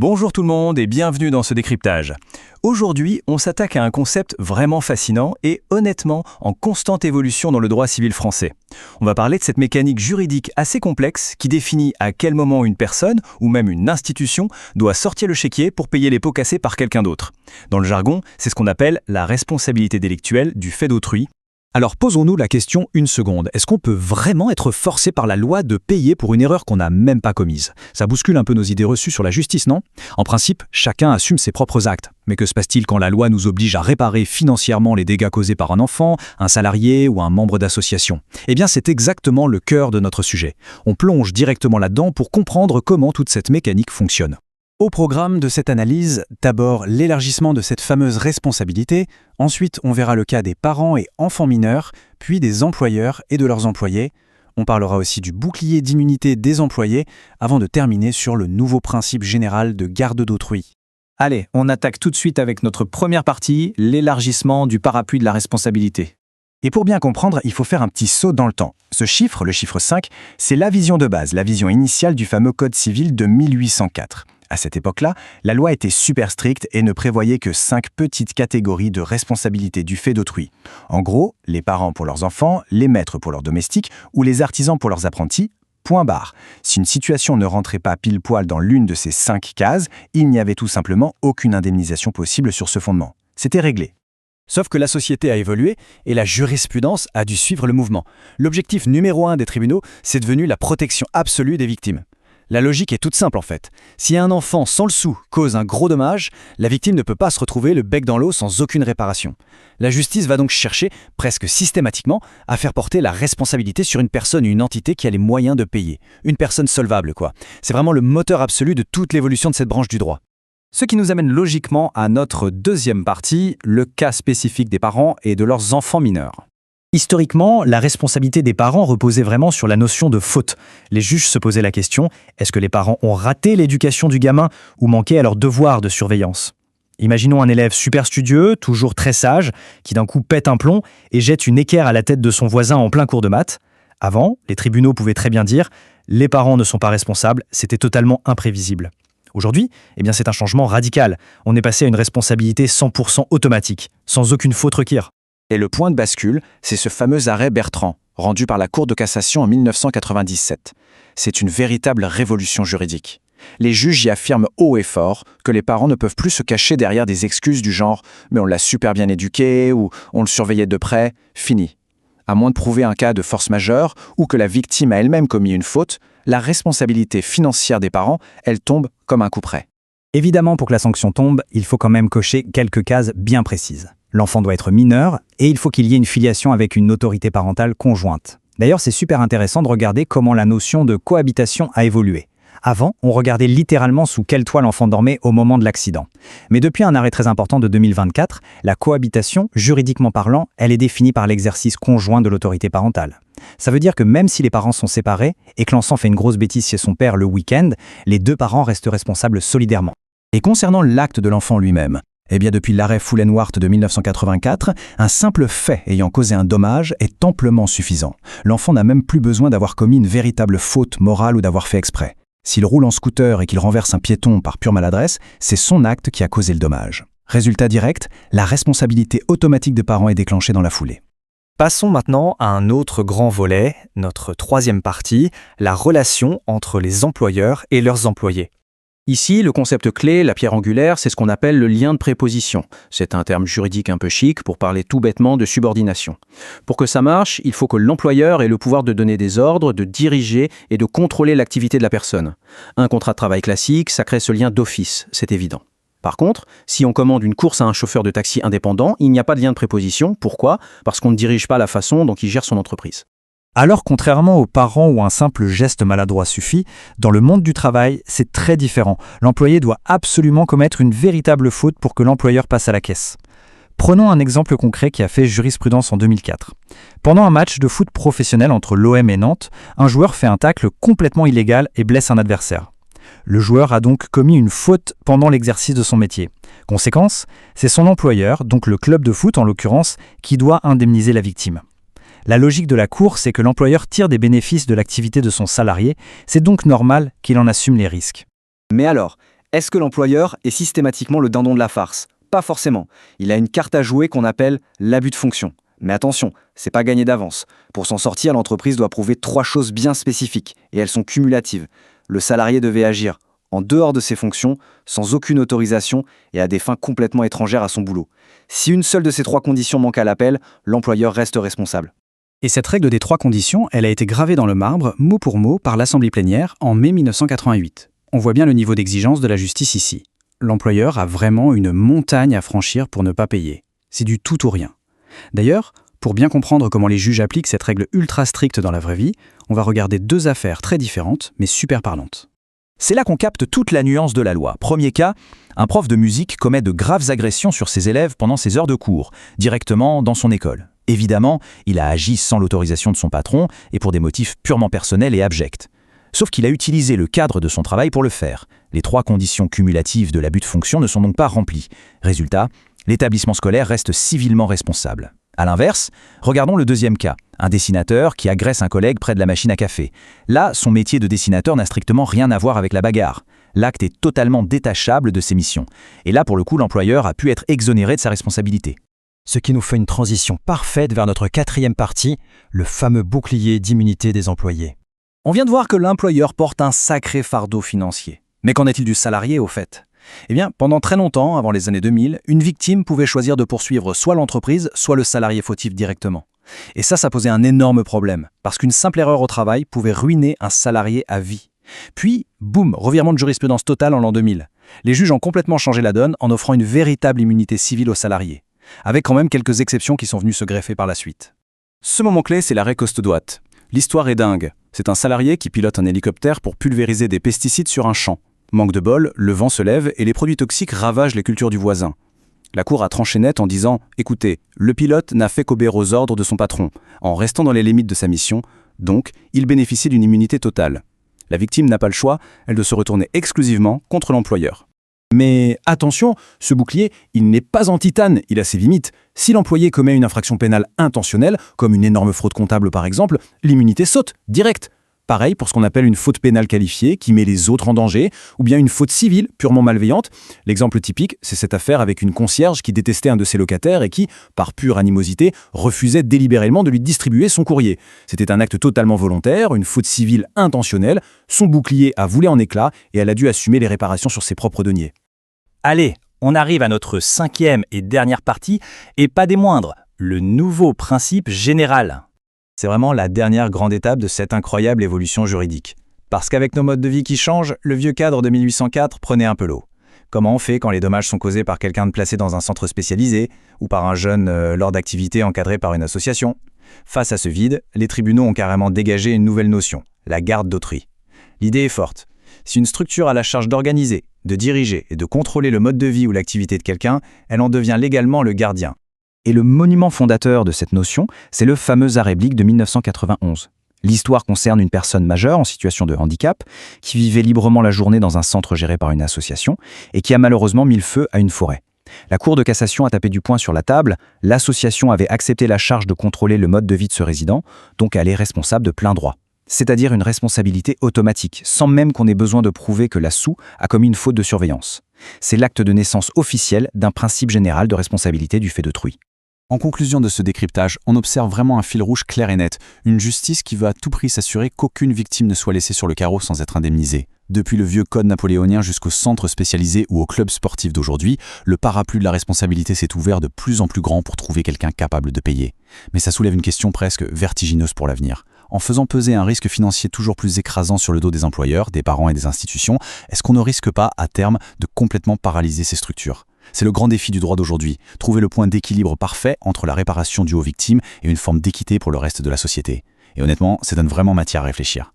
Bonjour tout le monde et bienvenue dans ce décryptage. Aujourd'hui, on s'attaque à un concept vraiment fascinant et honnêtement en constante évolution dans le droit civil français. On va parler de cette mécanique juridique assez complexe qui définit à quel moment une personne ou même une institution doit sortir le chéquier pour payer les pots cassés par quelqu'un d'autre. Dans le jargon, c'est ce qu'on appelle la responsabilité délictuelle du fait d'autrui. Alors posons-nous la question une seconde. Est-ce qu'on peut vraiment être forcé par la loi de payer pour une erreur qu'on n'a même pas commise? Ça bouscule un peu nos idées reçues sur la justice, non? En principe, chacun assume ses propres actes. Mais que se passe-t-il quand la loi nous oblige à réparer financièrement les dégâts causés par un enfant, un salarié ou un membre d'association? Eh bien, c'est exactement le cœur de notre sujet. On plonge directement là-dedans pour comprendre comment toute cette mécanique fonctionne. Au programme de cette analyse, d'abord l'élargissement de cette fameuse responsabilité, ensuite on verra le cas des parents et enfants mineurs, puis des employeurs et de leurs employés. On parlera aussi du bouclier d'immunité des employés, avant de terminer sur le nouveau principe général de garde d'autrui. Allez, on attaque tout de suite avec notre première partie, l'élargissement du parapluie de la responsabilité. Et pour bien comprendre, il faut faire un petit saut dans le temps. Ce chiffre, le chiffre 5, c'est la vision de base, la vision initiale du fameux Code civil de 1804. À cette époque-là, la loi était super stricte et ne prévoyait que 5 petites catégories de responsabilité du fait d'autrui. En gros, les parents pour leurs enfants, les maîtres pour leurs domestiques ou les artisans pour leurs apprentis, point barre. Si une situation ne rentrait pas pile poil dans l'une de ces 5 cases, il n'y avait tout simplement aucune indemnisation possible sur ce fondement. C'était réglé. Sauf que la société a évolué et la jurisprudence a dû suivre le mouvement. L'objectif numéro 1 des tribunaux, c'est devenu la protection absolue des victimes. La logique est toute simple en fait. Si un enfant sans le sou cause un gros dommage, la victime ne peut pas se retrouver le bec dans l'eau sans aucune réparation. La justice va donc chercher, presque systématiquement, à faire porter la responsabilité sur une personne ou une entité qui a les moyens de payer. Une personne solvable quoi. C'est vraiment le moteur absolu de toute l'évolution de cette branche du droit. Ce qui nous amène logiquement à notre deuxième partie, le cas spécifique des parents et de leurs enfants mineurs. Historiquement, la responsabilité des parents reposait vraiment sur la notion de faute. Les juges se posaient la question, est-ce que les parents ont raté l'éducation du gamin ou manqué à leur devoir de surveillance? Imaginons un élève super studieux, toujours très sage, qui d'un coup pète un plomb et jette une équerre à la tête de son voisin en plein cours de maths. Avant, les tribunaux pouvaient très bien dire « les parents ne sont pas responsables, c'était totalement imprévisible ». Aujourd'hui, c'est un changement radical. On est passé à une responsabilité 100% automatique, sans aucune faute requise. Et le point de bascule, c'est ce fameux arrêt Bertrand, rendu par la Cour de cassation en 1997. C'est une véritable révolution juridique. Les juges y affirment haut et fort que les parents ne peuvent plus se cacher derrière des excuses du genre « mais on l'a super bien éduqué » ou « on le surveillait de près », fini. À moins de prouver un cas de force majeure ou que la victime a elle-même commis une faute, la responsabilité financière des parents, elle tombe comme un coup près. Évidemment, pour que la sanction tombe, il faut quand même cocher quelques cases bien précises. L'enfant doit être mineur et il faut qu'il y ait une filiation avec une autorité parentale conjointe. D'ailleurs, c'est super intéressant de regarder comment la notion de cohabitation a évolué. Avant, on regardait littéralement sous quel toit l'enfant dormait au moment de l'accident. Mais depuis un arrêt très important de 2024, la cohabitation, juridiquement parlant, elle est définie par l'exercice conjoint de l'autorité parentale. Ça veut dire que même si les parents sont séparés et que l'enfant fait une grosse bêtise chez son père le week-end, les deux parents restent responsables solidairement. Et concernant l'acte de l'enfant lui-même, depuis l'arrêt Fullenwart de 1984, un simple fait ayant causé un dommage est amplement suffisant. L'enfant n'a même plus besoin d'avoir commis une véritable faute morale ou d'avoir fait exprès. S'il roule en scooter et qu'il renverse un piéton par pure maladresse, c'est son acte qui a causé le dommage. Résultat direct, la responsabilité automatique des parents est déclenchée dans la foulée. Passons maintenant à un autre grand volet, notre troisième partie, la relation entre les employeurs et leurs employés. Ici, le concept clé, la pierre angulaire, c'est ce qu'on appelle le lien de préposition. C'est un terme juridique un peu chic pour parler tout bêtement de subordination. Pour que ça marche, il faut que l'employeur ait le pouvoir de donner des ordres, de diriger et de contrôler l'activité de la personne. Un contrat de travail classique, ça crée ce lien d'office, c'est évident. Par contre, si on commande une course à un chauffeur de taxi indépendant, il n'y a pas de lien de préposition. Pourquoi? Parce qu'on ne dirige pas la façon dont il gère son entreprise. Alors, contrairement aux parents où un simple geste maladroit suffit, dans le monde du travail, c'est très différent. L'employé doit absolument commettre une véritable faute pour que l'employeur passe à la caisse. Prenons un exemple concret qui a fait jurisprudence en 2004. Pendant un match de foot professionnel entre l'OM et Nantes, un joueur fait un tacle complètement illégal et blesse un adversaire. Le joueur a donc commis une faute pendant l'exercice de son métier. Conséquence, c'est son employeur, donc le club de foot en l'occurrence, qui doit indemniser la victime. La logique de la Cour, c'est que l'employeur tire des bénéfices de l'activité de son salarié, c'est donc normal qu'il en assume les risques. Mais alors, Est-ce que l'employeur est systématiquement le dindon de la farce? Pas forcément. Il a une carte à jouer qu'on appelle l'abus de fonction. Mais attention, c'est pas gagné d'avance. Pour s'en sortir, l'entreprise doit prouver 3 choses bien spécifiques, et elles sont cumulatives. Le salarié devait agir en dehors de ses fonctions, sans aucune autorisation et à des fins complètement étrangères à son boulot. Si une seule de ces 3 conditions manque à l'appel, l'employeur reste responsable. Et cette règle des 3 conditions, elle a été gravée dans le marbre, mot pour mot, par l'Assemblée plénière en mai 1988. On voit bien le niveau d'exigence de la justice ici. L'employeur a vraiment une montagne à franchir pour ne pas payer. C'est du tout ou rien. D'ailleurs, pour bien comprendre comment les juges appliquent cette règle ultra stricte dans la vraie vie, on va regarder 2 affaires très différentes, mais super parlantes. C'est là qu'on capte toute la nuance de la loi. Premier cas, un prof de musique commet de graves agressions sur ses élèves pendant ses heures de cours, directement dans son école. Évidemment, il a agi sans l'autorisation de son patron et pour des motifs purement personnels et abjects. Sauf qu'il a utilisé le cadre de son travail pour le faire. Les 3 conditions cumulatives de l'abus de fonction ne sont donc pas remplies. Résultat, l'établissement scolaire reste civilement responsable. A l'inverse, regardons le 2e cas, un dessinateur qui agresse un collègue près de la machine à café. Là, son métier de dessinateur n'a strictement rien à voir avec la bagarre. L'acte est totalement détachable de ses missions. Et là, pour le coup, l'employeur a pu être exonéré de sa responsabilité. Ce qui nous fait une transition parfaite vers notre 4e partie, le fameux bouclier d'immunité des employés. On vient de voir que l'employeur porte un sacré fardeau financier. Mais qu'en est-il du salarié, au fait? Eh bien, pendant très longtemps, avant les années 2000, une victime pouvait choisir de poursuivre soit l'entreprise, soit le salarié fautif directement. Et ça posait un énorme problème, parce qu'une simple erreur au travail pouvait ruiner un salarié à vie. Puis, boum, revirement de jurisprudence totale en l'an 2000. Les juges ont complètement changé la donne en offrant une véritable immunité civile aux salariés, avec quand même quelques exceptions qui sont venues se greffer par la suite. Ce moment clé, c'est l'arrêt Costedouat. L'histoire est dingue. C'est un salarié qui pilote un hélicoptère pour pulvériser des pesticides sur un champ. Manque de bol, le vent se lève et les produits toxiques ravagent les cultures du voisin. La cour a tranché net en disant « Écoutez, le pilote n'a fait qu'obéir aux ordres de son patron, en restant dans les limites de sa mission, donc il bénéficie d'une immunité totale. La victime n'a pas le choix, elle doit se retourner exclusivement contre l'employeur. » Mais attention, ce bouclier, il n'est pas en titane, il a ses limites. Si l'employé commet une infraction pénale intentionnelle, comme une énorme fraude comptable par exemple, l'immunité saute, direct. Pareil pour ce qu'on appelle une faute pénale qualifiée qui met les autres en danger, ou bien une faute civile purement malveillante. L'exemple typique, c'est cette affaire avec une concierge qui détestait un de ses locataires et qui, par pure animosité, refusait délibérément de lui distribuer son courrier. C'était un acte totalement volontaire, une faute civile intentionnelle, son bouclier a volé en éclats et elle a dû assumer les réparations sur ses propres deniers. Allez, on arrive à notre 5e et dernière partie, et pas des moindres, le nouveau principe général. C'est vraiment la dernière grande étape de cette incroyable évolution juridique. Parce qu'avec nos modes de vie qui changent, le vieux cadre de 1804 prenait un peu l'eau. Comment on fait quand les dommages sont causés par quelqu'un de placé dans un centre spécialisé ou par un jeune lors d'activités encadrées par une association? Face à ce vide, les tribunaux ont carrément dégagé une nouvelle notion, la garde d'autrui. L'idée est forte. Si une structure a la charge d'organiser, de diriger et de contrôler le mode de vie ou l'activité de quelqu'un, elle en devient légalement le gardien. Et le monument fondateur de cette notion, c'est le fameux arrêt Blick de 1991. L'histoire concerne une personne majeure en situation de handicap qui vivait librement la journée dans un centre géré par une association et qui a malheureusement mis le feu à une forêt. La Cour de cassation a tapé du poing sur la table, l'association avait accepté la charge de contrôler le mode de vie de ce résident, donc elle est responsable de plein droit. C'est-à-dire une responsabilité automatique, sans même qu'on ait besoin de prouver que l'ASSO a commis une faute de surveillance. C'est l'acte de naissance officiel d'un principe général de responsabilité du fait d'autrui. En conclusion de ce décryptage, on observe vraiment un fil rouge clair et net, une justice qui veut à tout prix s'assurer qu'aucune victime ne soit laissée sur le carreau sans être indemnisée. Depuis le vieux code napoléonien jusqu'au centre spécialisé ou au club sportif d'aujourd'hui, le parapluie de la responsabilité s'est ouvert de plus en plus grand pour trouver quelqu'un capable de payer. Mais ça soulève une question presque vertigineuse pour l'avenir. En faisant peser un risque financier toujours plus écrasant sur le dos des employeurs, des parents et des institutions, est-ce qu'on ne risque pas, à terme, de complètement paralyser ces structures ? C'est le grand défi du droit d'aujourd'hui, trouver le point d'équilibre parfait entre la réparation due aux victimes et une forme d'équité pour le reste de la société. Et honnêtement, ça donne vraiment matière à réfléchir.